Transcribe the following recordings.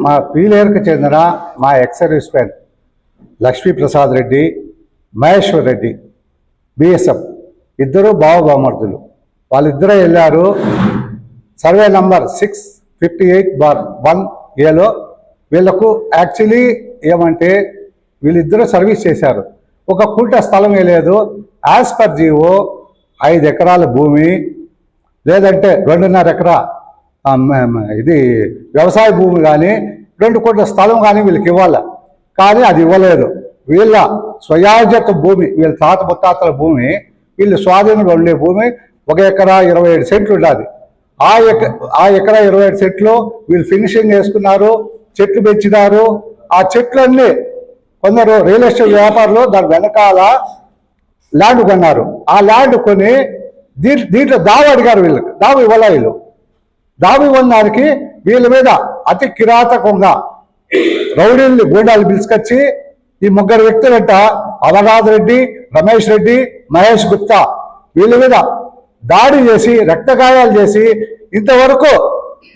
మా పీలేరుకు చెందిన మా X-service men Lakshmi Prasad Reddy, Maheshwar Reddy, BSF ఇద్దరు బావబామర్దులు. వాళ్ళిద్దరూ వెళ్ళారు సర్వే నంబర్ 658/1Aలో. వీళ్ళకు యాక్చువల్లీ ఏమంటే వీళ్ళిద్దరూ సర్వీస్ చేశారు. ఒక కుంట స్థలం లేదు. యాజ్ పర్ జీవో 5 ఎకరాల భూమి లేదంటే 2.5 ఎకరా ఇది వ్యవసాయ భూమి కానీ 2 కోట్ల స్థలం కానీ వీళ్ళకి ఇవ్వాలి. కానీ అది ఇవ్వలేదు. వీళ్ళ స్వయార్జిత భూమి, వీళ్ళ తాత ముత్తాతల భూమి, వీళ్ళు స్వాధీనంలో ఉండే భూమి 1 ఎకరా 27 సెంట్లు ఉండాలి. ఆ ఎకరా 27 సెంట్లు వీళ్ళు ఫినిషింగ్ చేసుకున్నారు, చెట్లు పెంచినారు. ఆ చెట్లన్నీ కొందరు రియల్ ఎస్టేట్ వ్యాపారులు దాని వెనకాల ల్యాండ్ కొన్నారు. ఆ ల్యాండ్ కొని దీంట్లో దావ అడిగారు. వీళ్ళకి దావ ఇవ్వాల. వీళ్ళు దావ ఇవ్వడానికి వీళ్ళ మీద అతి కిరాతకంగా రౌడీల్ని గూండాలు పిలుచుకొచ్చి ఈ 3 వ్యక్తులంట అమర్నాథ్ రెడ్డి, రమేష్ రెడ్డి, మహేష్ గుప్తా వీళ్ళ మీద దాడి చేసి రక్తగాయాలు చేసి ఇంతవరకు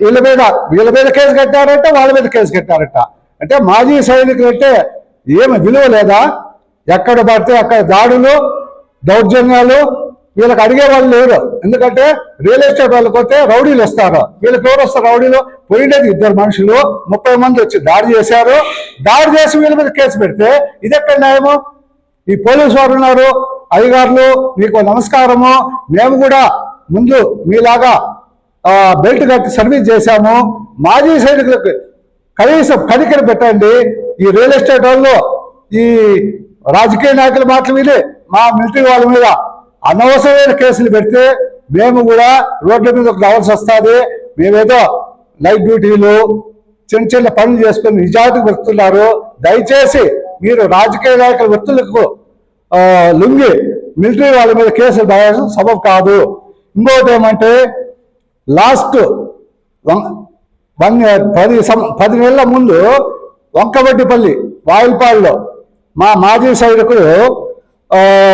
వీళ్ళ మీద కేసు కట్టారంట, వాళ్ళ మీద కేసు కట్టారంట. అంటే మాజీ సైనికులు అంటే ఏమి విలువ లేదా? ఎక్కడ పడితే అక్కడ దాడులు, దౌర్జన్యాలు. వీళ్ళకి అడిగే వాళ్ళు లేరు. ఎందుకంటే రియల్ ఎస్టేట్ వాళ్ళకి పోతే రౌడీలు వస్తారు. వీళ్ళకి ఎవరు వస్తారు? రౌడీలు. పోయినది 2 మనుషులు 30 మంది వచ్చి దాడి చేశారు. దాడి చేసి వీళ్ళ మీద కేసు పెడితే ఇది ఎక్కడ న్యాయము? ఈ పోలీసు వారు ఉన్నారు, అధికారులు మీకు నమస్కారము, మేము కూడా ముందు మీలాగా బెల్ట్ కట్టి సర్వీస్ చేశాము. మాజీ సైనికులకు కనీసం కనికర పెట్టండి. ఈ రియల్ ఎస్టేట్ వాళ్ళు ఈ రాజకీయ నాయకుల మాటలు విని మా మిలిటరీ వాళ్ళ మీద అనవసరమైన కేసులు పెడితే మేము కూడా రోడ్ల మీద రావాల్సి వస్తుంది. మేమేదో నైట్ డ్యూటీలు చిన్న పనులు చేసుకుని నిజాయితీ వస్తున్నారు. దయచేసి మీరు రాజకీయ నాయకుల వ్యక్తులకు లొంగి మిలిటరీ వాళ్ళ మీద కేసులు రాయాల్సిన సబబు కాదు. ఇంకోటి ఏమంటే లాస్ట్ 10 నెలల ముందు వంకబట్టిపల్లి వాయిల్పాడులో మా మాజీ సైనికుడు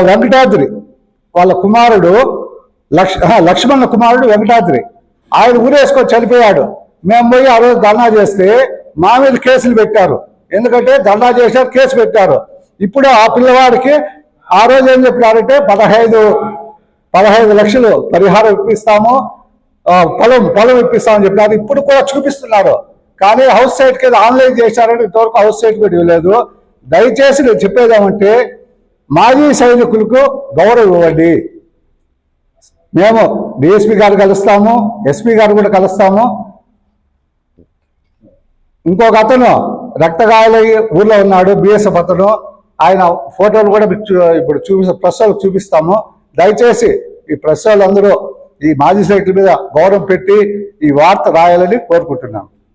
వెంకటాద్రి వాళ్ళ కుమారుడు లక్ష్మణ కుమారుడు వెంకటాద్రి ఆయన ఊరేసుకొని చనిపోయాడు. మేము పోయి ఆ రోజు ధర్నా చేస్తే మా మీద కేసులు పెట్టారు. ఎందుకంటే ధర్నా చేశారు, కేసు పెట్టారు. ఇప్పుడు ఆ పిల్లవాడికి ఆ రోజు ఏం చెప్పారంటే 15 లక్షలు పరిహారం ఇప్పిస్తాము, పొలం ఇప్పిస్తామని చెప్పారు. ఇప్పుడు కూడా చూపిస్తున్నారు. కానీ హౌస్ సైట్కి ఏదో ఆన్లైన్ చేశారంటే ఇంతవరకు హౌస్ సైట్ కూడా ఇవ్వలేదు. దయచేసి నేను చెప్పేదేమంటే మాజీ సైనికులకు గౌరవం ఇవ్వండి. మేము డిఎస్పీ గారు కలుస్తాము, ఎస్పీ గారు కూడా కలుస్తాము. ఇంకొక అతను రక్తగాయాలయ్యి ఊర్లో ఉన్నాడు, బిఎస్ఎఫ్ అతను. ఆయన ఫోటోలు కూడా ఇప్పుడు ప్రెస్ వాళ్ళకి చూపిస్తాము. దయచేసి ఈ ప్రెస్ వాళ్ళందరూ ఈ మాజీ సైకిల్ మీద గౌరవం పెట్టి ఈ వార్త రాయాలని కోరుకుంటున్నాను.